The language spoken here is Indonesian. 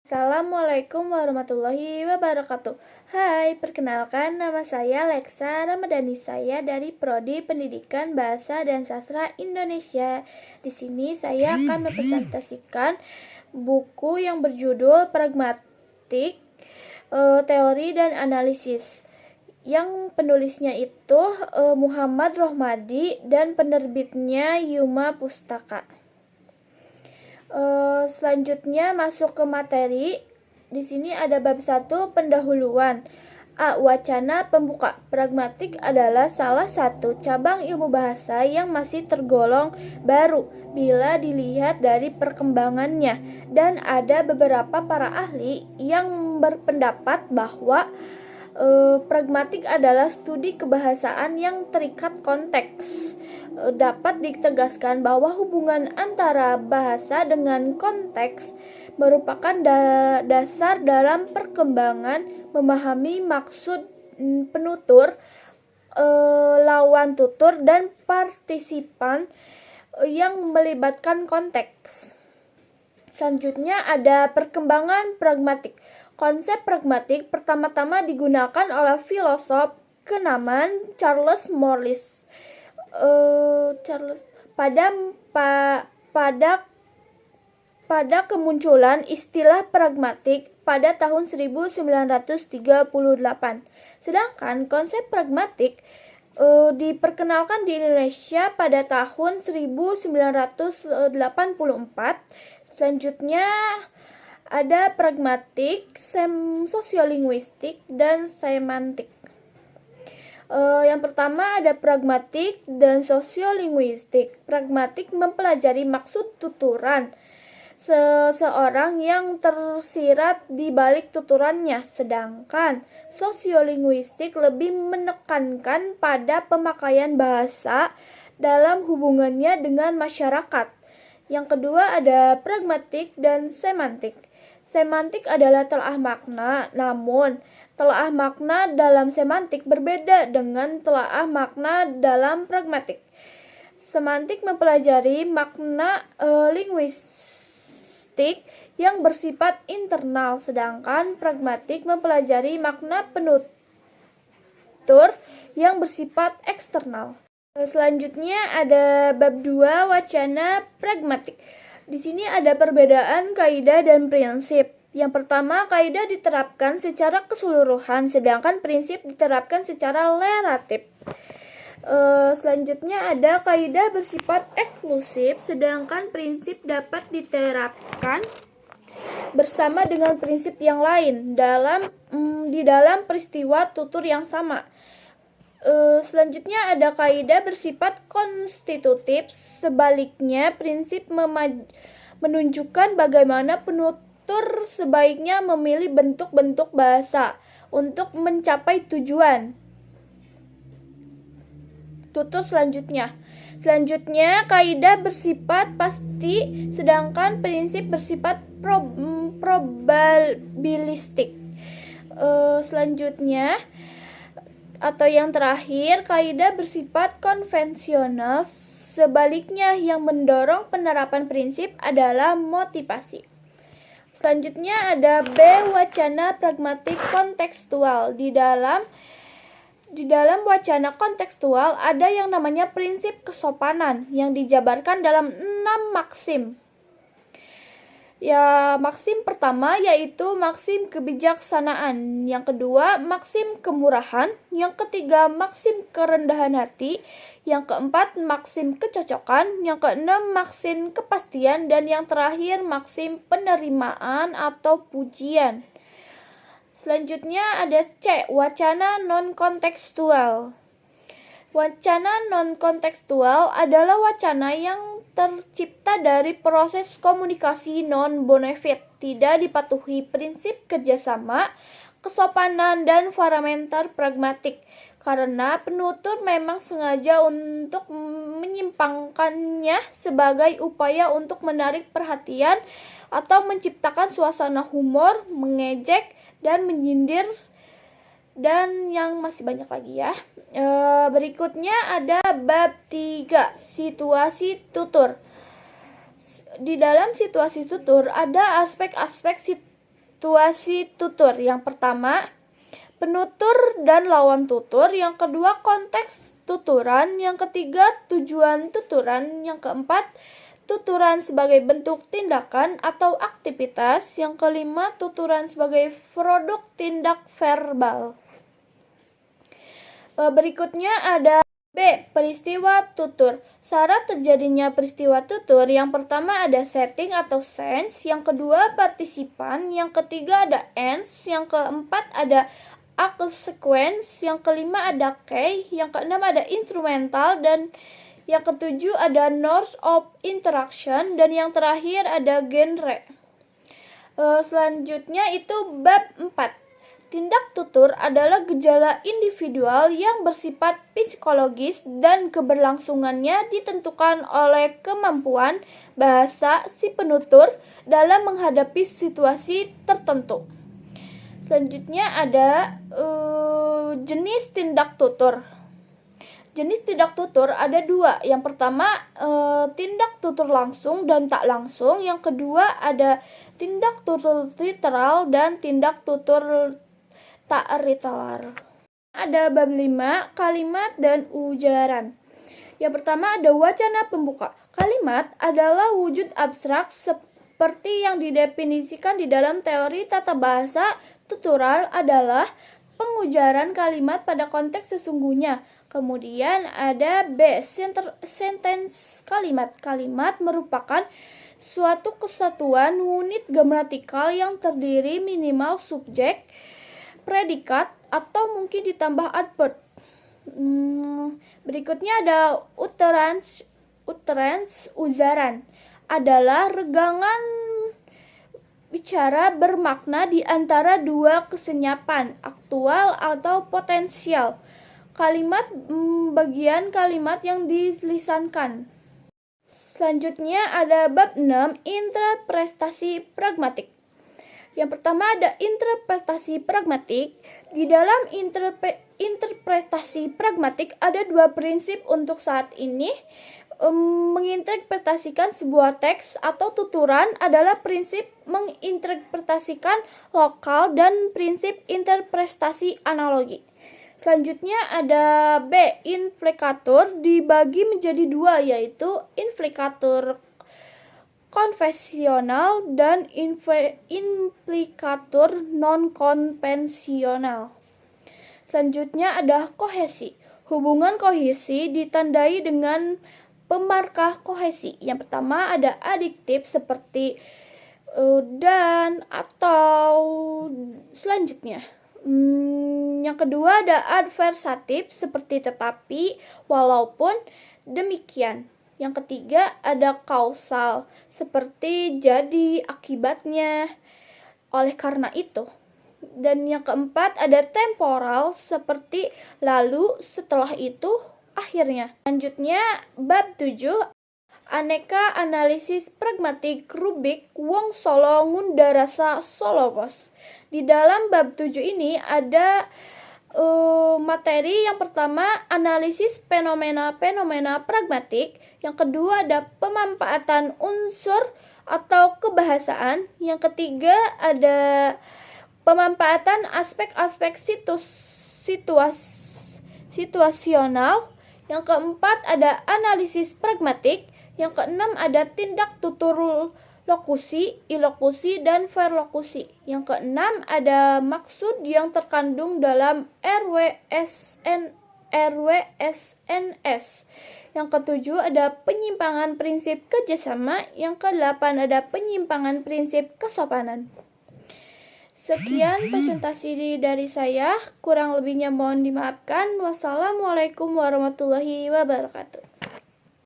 Assalamualaikum warahmatullahi wabarakatuh. Hai, perkenalkan nama saya Leksa Ramadhani. Saya dari Prodi Pendidikan Bahasa dan Sastra Indonesia. Di sini saya akan mempresentasikan buku yang berjudul Pragmatik, Teori dan Analisis. Yang penulisnya itu Muhammad Rohmadi dan penerbitnya Yuma Pustaka. Selanjutnya masuk ke materi. Di sini ada bab 1 pendahuluan. A. Wacana pembuka. Pragmatik adalah salah satu cabang ilmu bahasa yang masih tergolong baru bila dilihat dari perkembangannya, dan ada beberapa para ahli yang berpendapat bahwa pragmatik adalah studi kebahasaan yang terikat konteks. Dapat ditegaskan bahwa hubungan antara bahasa dengan konteks merupakan dasar dalam perkembangan memahami maksud penutur, lawan tutur, dan partisipan yang melibatkan konteks. Selanjutnya ada perkembangan pragmatik. Konsep pragmatik pertama-tama digunakan oleh filosof kenamaan Charles Morris pada kemunculan istilah pragmatik pada tahun 1938. Sedangkan konsep pragmatik diperkenalkan di Indonesia pada tahun 1984. Selanjutnya ada pragmatik, sosiolinguistik, dan semantik. Yang pertama ada pragmatik dan sosiolinguistik. Pragmatik mempelajari maksud tuturan seseorang yang tersirat di balik tuturannya, sedangkan sosiolinguistik lebih menekankan pada pemakaian bahasa dalam hubungannya dengan masyarakat. Yang kedua ada pragmatik dan semantik. Semantik adalah telaah makna, namun telaah makna dalam semantik berbeda dengan telaah makna dalam pragmatik. Semantik mempelajari makna linguistik yang bersifat internal, sedangkan pragmatik mempelajari makna penutur yang bersifat eksternal. Selanjutnya ada bab 2 wacana pragmatik. Di sini ada perbedaan kaidah dan prinsip. Yang pertama, kaidah diterapkan secara keseluruhan, sedangkan prinsip diterapkan secara relatif. Selanjutnya ada kaidah bersifat eksklusif, sedangkan prinsip dapat diterapkan bersama dengan prinsip yang lain di dalam peristiwa tutur yang sama. Selanjutnya ada kaidah bersifat konstitutif. Sebaliknya, prinsip menunjukkan bagaimana penutur sebaiknya memilih bentuk-bentuk bahasa untuk mencapai tujuan tutur selanjutnya. Selanjutnya, kaidah bersifat pasti, sedangkan prinsip bersifat probabilistik. Selanjutnya atau yang terakhir, kaidah bersifat konvensional. Sebaliknya, yang mendorong penerapan prinsip adalah motivasi. Selanjutnya ada B. Wacana pragmatik kontekstual. Di dalam wacana kontekstual ada yang namanya prinsip kesopanan yang dijabarkan dalam 6 maksim. Ya, maksim pertama yaitu maksim kebijaksanaan, yang kedua maksim kemurahan, yang ketiga maksim kerendahan hati, yang keempat maksim kecocokan, yang keenam maksim kepastian, dan yang terakhir maksim penerimaan atau pujian. Selanjutnya ada C. Wacana non-kontekstual. Wacana non-kontekstual adalah wacana yang tercipta dari proses komunikasi non-bonefit, tidak dipatuhi prinsip kerjasama, kesopanan, dan parameter pragmatik, karena penutur memang sengaja untuk menyimpangkannya sebagai upaya untuk menarik perhatian atau menciptakan suasana humor, mengejek, dan menyindir, dan yang masih banyak lagi ya. Berikutnya ada bab 3, situasi tutur. Di dalam situasi tutur ada aspek-aspek situasi tutur. Yang pertama, penutur dan lawan tutur. Yang kedua, konteks tuturan. Yang ketiga, tujuan tuturan. Yang keempat, tuturan sebagai bentuk tindakan atau aktivitas. Yang kelima, tuturan sebagai produk tindak verbal. Berikutnya ada B. Peristiwa tutur. Syarat terjadinya peristiwa tutur, yang pertama ada setting atau sense, yang kedua partisipan, yang ketiga ada ends, yang keempat ada sequence, yang kelima ada key, yang keenam ada instrumental, dan yang ketujuh ada norms of interaction, dan yang terakhir ada genre. Selanjutnya itu bab 4. Tindak tutur adalah gejala individual yang bersifat psikologis dan keberlangsungannya ditentukan oleh kemampuan bahasa si penutur dalam menghadapi situasi tertentu. Selanjutnya ada jenis tindak tutur. Jenis tindak tutur ada dua. Yang pertama, tindak tutur langsung dan tak langsung. Yang kedua ada tindak tutur literal dan tindak tutur tak literal. Ada bab 5, kalimat dan ujaran. Yang pertama ada wacana pembuka. Kalimat adalah wujud abstrak seperti yang didefinisikan di dalam teori tata bahasa. Tutural adalah pengujaran kalimat pada konteks sesungguhnya. Kemudian ada B, sentence kalimat. Kalimat merupakan suatu kesatuan unit gramatikal yang terdiri minimal subjek, predikat, atau mungkin ditambah adverb. Berikutnya ada utterance. Ujaran adalah regangan bicara bermakna di antara dua kesenyapan, aktual atau potensial. Kalimat bagian kalimat yang dilisankan. Selanjutnya ada bab 6, interpretasi pragmatik. Yang pertama ada interpretasi pragmatik. Di dalam interpretasi pragmatik ada dua prinsip untuk saat ini. Menginterpretasikan sebuah teks atau tuturan adalah prinsip menginterpretasikan lokal dan prinsip interpretasi analogi. Selanjutnya ada B, implikatur, dibagi menjadi dua, yaitu implikatur konvensional dan implikatur non-konvensional. Selanjutnya ada kohesi. Hubungan kohesi ditandai dengan pemarkah kohesi. Yang pertama ada adjektif seperti dan, atau, selanjutnya. Yang kedua ada adversatif seperti tetapi, walaupun, demikian. Yang ketiga ada kausal seperti jadi, akibatnya, oleh karena itu. Dan yang keempat ada temporal seperti lalu, setelah itu, akhirnya. Selanjutnya bab 7, aneka analisis pragmatik Rubik Wong Solo Ngundarasa Solopos. Di dalam bab 7 ini ada materi yang pertama analisis fenomena-fenomena pragmatik, yang kedua ada pemanfaatan unsur atau kebahasaan, yang ketiga ada pemanfaatan aspek-aspek situasional, yang keempat ada analisis pragmatik, yang keenam ada tindak tutur lokusi, ilokusi, dan verlokusi. Yang keenam ada maksud yang terkandung dalam RWSNS. Yang ketujuh ada penyimpangan prinsip kerjasama. Yang kedelapan ada penyimpangan prinsip kesopanan. Sekian presentasi dari saya, kurang lebihnya mohon dimaafkan. Wassalamualaikum warahmatullahi wabarakatuh.